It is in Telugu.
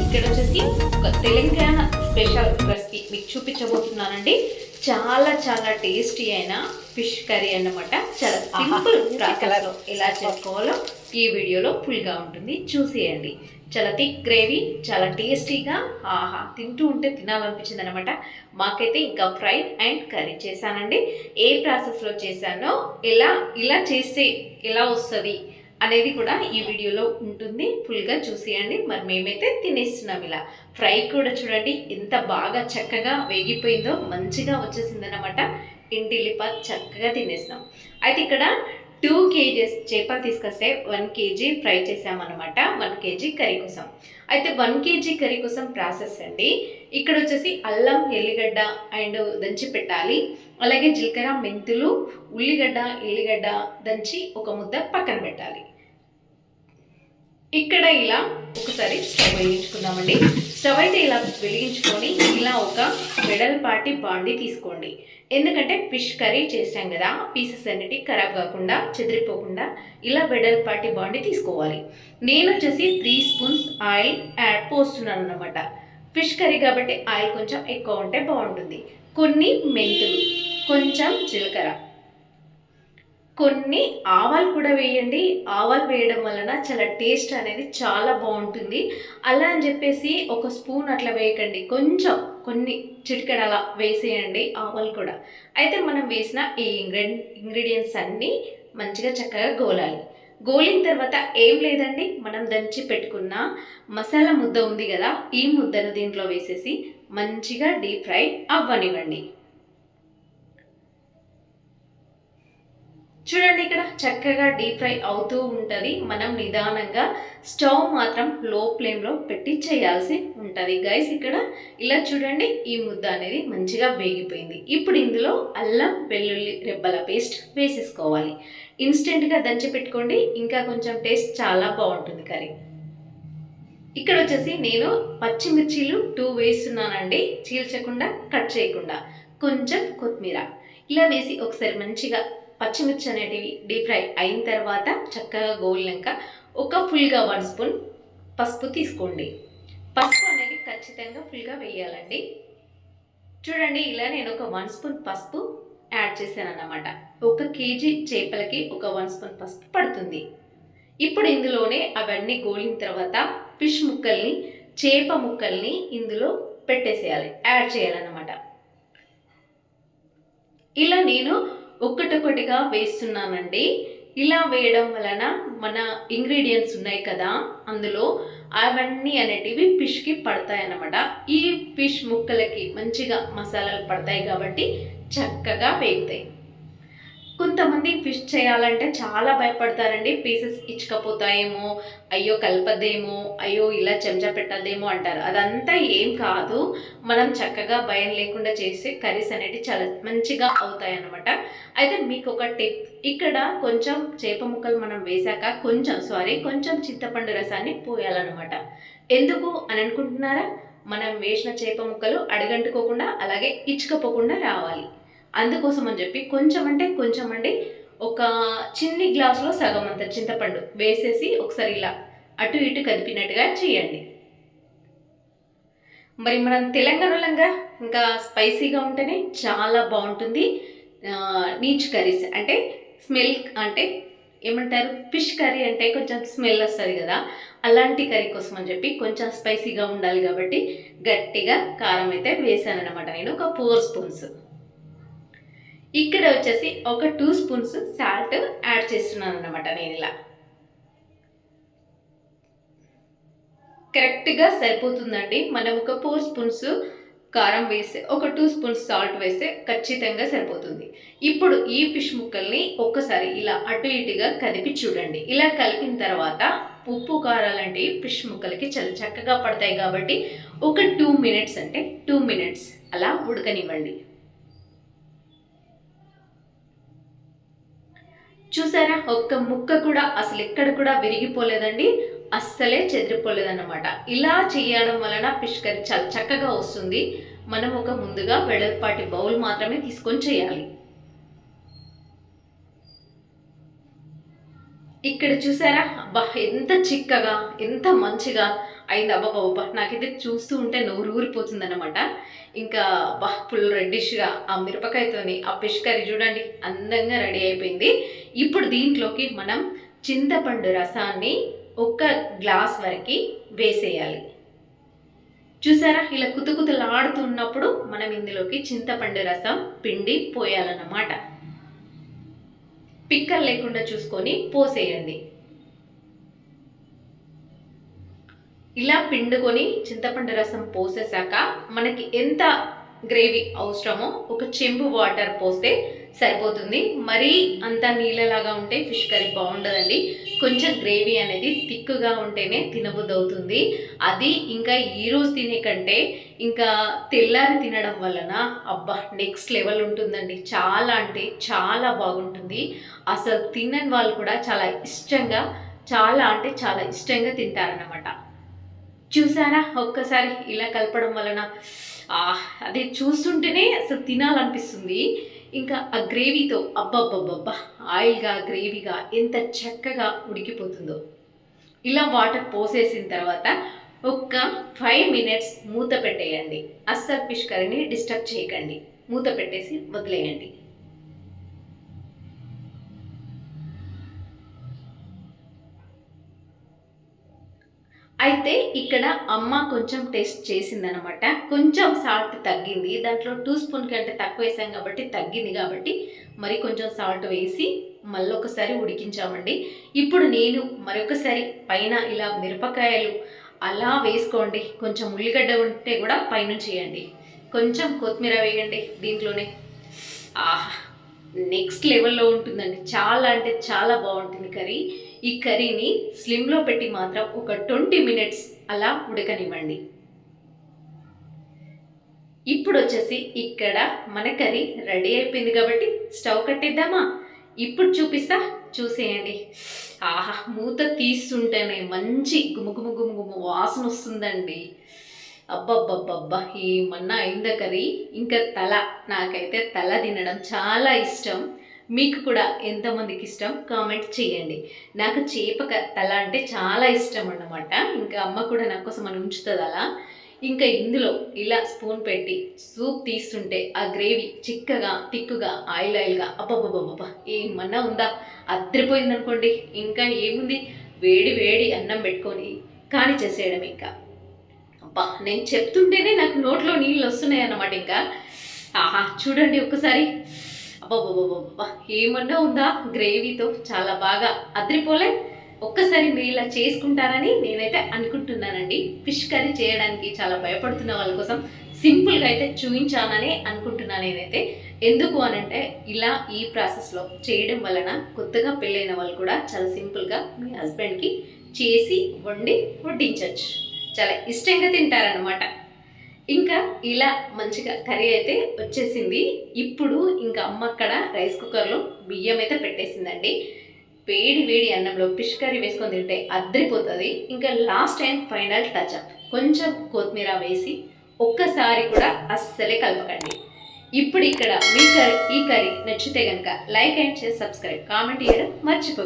ఇక్కడ వచ్చేసి ఒక తెలంగాణ స్పెషల్ రెసిపీ మీకు చూపించబోతున్నానండి. చాలా చాలా టేస్టీ అయిన ఫిష్ కర్రీ అన్నమాట. చాలా సింపుల్ ప్రాసెస్లో ఎలా చేసుకోవాలో ఈ వీడియోలో ఫుల్గా ఉంటుంది, చూసేయండి. చాలా థిక్ గ్రేవీ, చాలా టేస్టీగా, ఆహా తింటూ ఉంటే తినాలనిపించింది అనమాట. మాకైతే ఇంకా ఫ్రై అండ్ కర్రీ చేశానండి. ఏ ప్రాసెస్లో చేశానో, ఇలా చేస్తే ఎలా వస్తుంది అనేది కూడా ఈ వీడియోలో ఉంటుంది, ఫుల్గా చూసేయండి. మరి మేమైతే తినేస్తున్నాం. ఇలా ఫ్రై కూడా చూడండి ఎంత బాగా చక్కగా వేగిపోయిందో, మంచిగా వచ్చేసిందనమాట. ఇంటిల్లిపా చక్కగా తినేసినాం. అయితే ఇక్కడ 2 kgs చేపలు తీసుకొస్తే 1 kg ఫ్రై చేసామన్నమాట, 1 kg కర్రీ కోసం. అయితే 1 kg కర్రీ కోసం ప్రాసెస్ అండి. ఇక్కడ వచ్చేసి అల్లం, ఎల్లిగడ్డ అండ్ దంచి పెట్టాలి. అలాగే జీలకర్ర, మెంతులు, ఉల్లిగడ్డ, ఎల్లిగడ్డ దంచి ఒక ముద్ద పక్కన పెట్టాలి. ఇక్కడ ఇలా ఒకసారి స్టవ్ వెలిగించుకుందామండి. స్టవ్ అయితే ఇలా వెలిగించుకొని ఇలా ఒక వెడల్పాటి బాండి తీసుకోండి. ఎందుకంటే ఫిష్ కర్రీ చేసాం కదా, పీసెస్ అన్నిటి ఖరాబ్ కాకుండా, చెదిరిపోకుండా ఇలా వెడల్పాటి బాండి తీసుకోవాలి. నేను వచ్చేసి 3 స్పూన్స్ ఆయిల్ పోస్తున్నాను అనమాట. ఫిష్ కర్రీ కాబట్టి ఆయిల్ కొంచెం ఎక్కువ ఉంటే బాగుంటుంది. కొన్ని మెంతులు, కొంచెం జీలకర్ర, కొన్ని ఆవాలు కూడా వేయండి. ఆవాలు వేయడం వలన చాలా టేస్ట్ అనేది చాలా బాగుంటుంది. అలా అని చెప్పేసి ఒక స్పూన్ అట్లా వేయకండి, కొంచెం కొన్ని చిటికెడు అలా వేసేయండి ఆవాలు కూడా. అయితే మనం వేసిన ఈ ఇంగ్రీడియంట్స్ అన్నీ మంచిగా చక్కగా గోలాలి. గోలిన తర్వాత ఏం లేదండి, మనం దంచి పెట్టుకున్న మసాలా ముద్ద ఉంది కదా, ఈ ముద్దను దీంట్లో వేసేసి మంచిగా డీప్ ఫ్రై అవ్వనివ్వండి. చూడండి ఇక్కడ చక్కగా డీప్ ఫ్రై అవుతూ ఉంటుంది. మనం నిదానంగా స్టవ్ మాత్రం లో ఫ్లేమ్లో పెట్టి చేయాల్సి ఉంటుంది గైస్. ఇక్కడ ఇలా చూడండి, ఈ ముద్ద అనేది మంచిగా వేగిపోయింది. ఇప్పుడు ఇందులో అల్లం వెల్లుల్లి రెబ్బల పేస్ట్ వేసేసుకోవాలి. ఇన్స్టెంట్గా దంచి పెట్టుకోండి, ఇంకా కొంచెం టేస్ట్ చాలా బాగుంటుంది కర్రీ. ఇక్కడ వచ్చేసి నేను పచ్చిమిర్చీలు 2 వేస్తున్నానండి, చీల్చకుండా, కట్ చేయకుండా. కొంచెం కొత్తిమీర ఇలా వేసి ఒకసారి మంచిగా పచ్చిమిర్చి అనేటివి డీప్ ఫ్రై అయిన తర్వాత చక్కగా గోలినాక ఒక ఫుల్గా 1 స్పూన్ పసుపు తీసుకోండి. పసుపు అనేది ఖచ్చితంగా ఫుల్గా వేయాలండి. చూడండి ఇలా నేను ఒక 1 స్పూన్ పసుపు యాడ్ చేశాను అన్నమాట. 1 kg చేపలకి ఒక 1 స్పూన్ పసుపు పడుతుంది. ఇప్పుడు ఇందులోనే అవన్నీ గోలిన తర్వాత ఫిష్ ముక్కల్ని, చేప ముక్కల్ని ఇందులో పెట్టేసేయాలి, యాడ్ చేయాలన్నమాట. ఇలా నేను ఒక్కటొక్కటిగా వేస్తున్నానండి. ఇలా వేయడం వలన మన ఇంగ్రీడియంట్స్ ఉన్నాయి కదా, అందులో అవన్నీ అనేటివి ఫిష్కి పడతాయి అన్నమాట. ఈ ఫిష్ ముక్కలకి మంచిగా మసాలాలు పడతాయి కాబట్టి చక్కగా వేగుతాయి. కొంతమంది ఫిష్ చేయాలంటే చాలా భయపడతారండి. పీసెస్ ఇచ్చుకపోతాయేమో, అయ్యో కలపదేమో, అయ్యో ఇలా చెంచా పెట్టదేమో అంటారు. అదంతా ఏం కాదు. మనం చక్కగా భయం లేకుండా చేస్తే కర్రీస్ అనేవి చాలా మంచిగా అవుతాయి అన్నమాట. అయితే మీకు ఒక టిప్, ఇక్కడ కొంచెం చేప ముక్కలు మనం వేసాక కొంచెం చింతపండు రసాన్ని పోయాలన్నమాట. ఎందుకు అని అనుకుంటున్నారా? మనం వేసిన చేప ముక్కలు అడగంటుకోకుండా, అలాగే ఇచ్చుకపోకుండా రావాలి. అందుకోసం అని చెప్పి కొంచెం అండి, ఒక చిన్ని గ్లాసులో సగం అంత చింతపండు వేసేసి ఒకసారి ఇలా అటు ఇటు కదిపినట్టుగా చేయండి. మరి మనం తెలంగాణలంగా ఇంకా స్పైసీగా ఉంటేనే చాలా బాగుంటుంది. నీచ్ కర్రీస్ అంటే స్మెల్, అంటే ఏమంటారు, ఫిష్ కర్రీ అంటే కొంచెం స్మెల్ వస్తుంది కదా, అలాంటి కర్రీ కోసం అని చెప్పి కొంచెం స్పైసీగా ఉండాలి కాబట్టి గట్టిగా కారం అయితే వేసాను అనమాట. నేను ఒక 4 స్పూన్స్. ఇక్కడ వచ్చేసి ఒక 2 స్పూన్స్ సాల్ట్ యాడ్ చేస్తున్నాను అనమాట. నేను ఇలా కరెక్ట్గా సరిపోతుందండి. మనం ఒక 4 స్పూన్స్ కారం వేస్తే, ఒక 2 స్పూన్స్ సాల్ట్ వేస్తే ఖచ్చితంగా సరిపోతుంది. ఇప్పుడు ఈ ఫిష్ ముక్కల్ని ఒక్కసారి ఇలా అటు ఇటుగా కదిపి చూడండి. ఇలా కలిపిన తర్వాత ఉప్పు కారాలు అంటే ఫిష్ ముక్కలకి చాలా చక్కగా పడతాయి కాబట్టి ఒక 2 మినిట్స్, అంటే 2 మినిట్స్ అలా ఉడకనివ్వండి. చూసారా, ఒక్క ముక్క కూడా అసలు ఎక్కడ కూడా విరిగిపోలేదండి, అస్సలే చెదిరిపోలేదన్నమాట. ఇలా చేయడం వలన ఫిష్ కర్రీ చాలా చక్కగా వస్తుంది. మనం ఒక ముందుగా వెడల్పాటి బౌల్ మాత్రమే తీసుకొని చేయాలి. ఇక్కడ చూసారా, అబ్బా ఎంత చిక్కగా ఎంత మంచిగా అయింది. అబ్బాబ్బా, నాకైతే చూస్తూ ఉంటే నోరు ఊరిపోతుంది అనమాట. ఇంకా అబ్బా ఫుల్ రెడ్డిష్గా ఆ మిరపకాయతోని ఆ ఫిష్ కర్రీ చూడండి అందంగా రెడీ అయిపోయింది. ఇప్పుడు దీంట్లోకి మనం చింతపండు రసాన్ని 1 గ్లాస్ వరకు వేసేయాలి. చూసారా, ఇలా కుతుకుతలాడుతున్నప్పుడు మనం ఇందులోకి చింతపండు రసం పిండి పోయాలన్నమాట. పిక్కలు లేకుండా చూసుకొని పోసేయండి. ఇలా పిండుకొని చింతపండు రసం పోసేసాక మనకి ఎంత గ్రేవీ అవసరమో 1 చెంబు వాటర్ పోస్తే సరిపోతుంది. మరీ అంత నీళ్ళలాగా ఉంటే ఫిష్ కర్రీ బాగుండదండి. కొంచెం గ్రేవీ అనేది థిక్గా ఉంటేనే తినబుద్ధి అవుతుంది. అది ఇంకా ఈరోజు తినే కంటే ఇంకా తెల్లారి తినడం వలన అబ్బా నెక్స్ట్ లెవెల్ ఉంటుందండి. చాలా అంటే చాలా బాగుంటుంది. అసలు తినని వాళ్ళు కూడా చాలా ఇష్టంగా, చాలా అంటే చాలా ఇష్టంగా తింటారన్నమాట. చూసారా, ఒక్కసారి ఇలా కలపడం వలన అది చూస్తుంటేనే అసలు తినాలనిపిస్తుంది. ఇంకా ఆ గ్రేవీతో అబ్బబ్బబ్బబ్బా ఆయిల్గా గ్రేవీగా ఎంత చక్కగా ఉడికిపోతుందో. ఇలా వాటర్ పోసేసిన తర్వాత ఒక 5 మినిట్స్ మూత పెట్టేయండి. అస్సలు ఫిష్ కర్రీని డిస్టర్బ్ చేయకండి. మూత పెట్టేసి వదిలేయండి. అయితే ఇక్కడ అమ్మ కొంచెం టేస్ట్ చేసిందనమాట. కొంచెం సాల్ట్ తగ్గింది. దాంట్లో 2 స్పూన్ కంటే తక్కువ వేసాం కాబట్టి తగ్గింది. కాబట్టి మరి కొంచెం సాల్ట్ వేసి మళ్ళొకసారి ఉడికించామండి. ఇప్పుడు నేను మరొకసారి పైన ఇలా మిరపకాయలు అలా వేసుకోండి. కొంచెం ఉల్లిగడ్డ ఉంటే కూడా పైన చేయండి. కొంచెం కొత్తిమీర వేయండి దీంట్లోనే. నెక్స్ట్ లెవెల్లో ఉంటుందండి. చాలా అంటే చాలా బాగుంటుంది కర్రీ. ఈ కర్రీని స్లిమ్లో పెట్టి మాత్రం ఒక 20 మినిట్స్ అలా ఉడకనివ్వండి. ఇప్పుడు వచ్చేసి ఇక్కడ మన కర్రీ రెడీ అయిపోయింది కాబట్టి స్టవ్ కట్టేద్దామా? ఇప్పుడు చూపిస్తా, చూసేయండి. మూత తీస్తుంటేనే మంచి గుమగుమ గుమగుమ వాసన వస్తుందండి. అబ్బబ్బబ్బబ్బా ఏమన్నా అయిందా కర్రీ. ఇంకా తల, నాకైతే తల తినడం చాలా ఇష్టం. మీకు కూడా ఎంతమందికి ఇష్టం కామెంట్ చేయండి. నాకు చేప తల అంటే చాలా ఇష్టం అన్నమాట. ఇంకా అమ్మ కూడా నా కోసం అని ఉంచుతుంది అలా. ఇంకా ఇందులో ఇలా స్పూన్ పెట్టి సూప్ తీస్తుంటే ఆ గ్రేవీ చిక్కగా థిక్గా ఆయిల్గా అబ్బబ్బబ్బబ్బా ఏమన్నా ఉందా, అద్దరిపోయింది అనుకోండి. ఇంకా ఏముంది, వేడి వేడి అన్నం పెట్టుకొని కాని చేసేయడం. ఇంకా అబ్బా నేను చెప్తుంటేనే నాకు నోట్లో నీళ్ళు వస్తున్నాయి అన్నమాట. ఇంకా చూడండి ఒక్కసారి, అబ్బబ్బబ్బబ్బా ఏమన్నా ఉందా, గ్రేవీతో చాలా బాగా అద్రిపోలే. ఒక్కసారి మీరు ఇలా చేసుకుంటారని నేనైతే అనుకుంటున్నానండి. ఫిష్ కర్రీ చేయడానికి చాలా భయపడుతున్న వాళ్ళ కోసం సింపుల్గా అయితే చూపించానని అనుకుంటున్నాను నేనైతే. ఎందుకు అనంటే ఇలా ఈ ప్రాసెస్లో చేయడం వలన కొత్తగా పెళ్ళైన వాళ్ళు కూడా చాలా సింపుల్గా మీ హస్బెండ్కి చేసి వడ్డించవచ్చు. చాలా ఇష్టంగా తింటారనమాట. ఇంకా ఇలా మంచిగా కర్రీ అయితే వచ్చేసింది. ఇప్పుడు ఇంకా అమ్మ అక్కడ రైస్ కుక్కర్లో బియ్యం అయితే పెట్టేసిందండి. వేడి వేడి అన్నంలో ఫిష్ కర్రీ వేసుకొని తింటే అద్దరిపోతుంది. ఇంకా లాస్ట్ టైం ఫైనల్ టచ్అప్ కొంచెం కొత్తిమీర వేసి ఒక్కసారి కూడా అస్సలే కలపకండి. ఇప్పుడు ఇక్కడ మీ ఈ కర్రీ నచ్చితే కనుక like and share, subscribe, comment చేయడం మర్చిపోకండి.